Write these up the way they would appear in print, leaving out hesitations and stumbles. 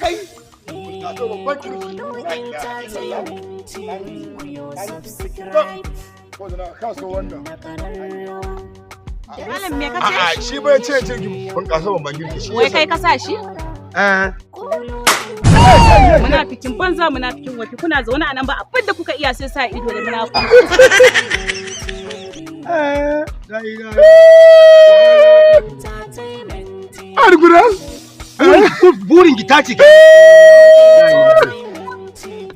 Kai. Ka zo babban kirki. Ko da ka so wannan. Malam me kace? A'a shi bai ce jirgin bunƙasa babban girki shi. Wai kai ka sa shi? Munafikin banza munafikin wafi kuna zaune a nan ba abin da kuka iya sai sa ido da munafiki. Arguran? Burin ki ta cika.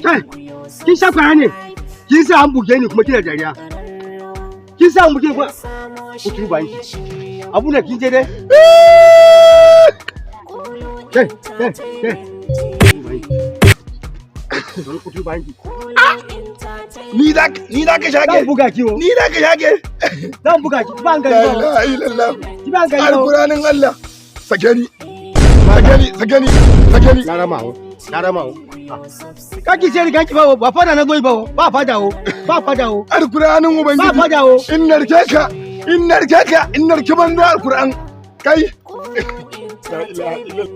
Kai, kin sha kwaya ne? Kin sa an buge ni kuma kina dariya. Kin sa an buge ni kuma ku turu bayan ki. Abu na kin je dai? Kai. Ku turu bayan ki. Ni da ka shage. Zan buga ki wo. Ni da ka shage. Zan buga ki ba an gani ba. La ilaha illallah. Ki ba an gani ba. Alquranin Allah. Sake ni. Na rama wo. Kaki ce rigan ki ba fada na zoyi ba fada wo. Alquranin ubangiji. Ba fada wo. In narke ka, in narki banzo alquran. Kai. La ilaha illallah.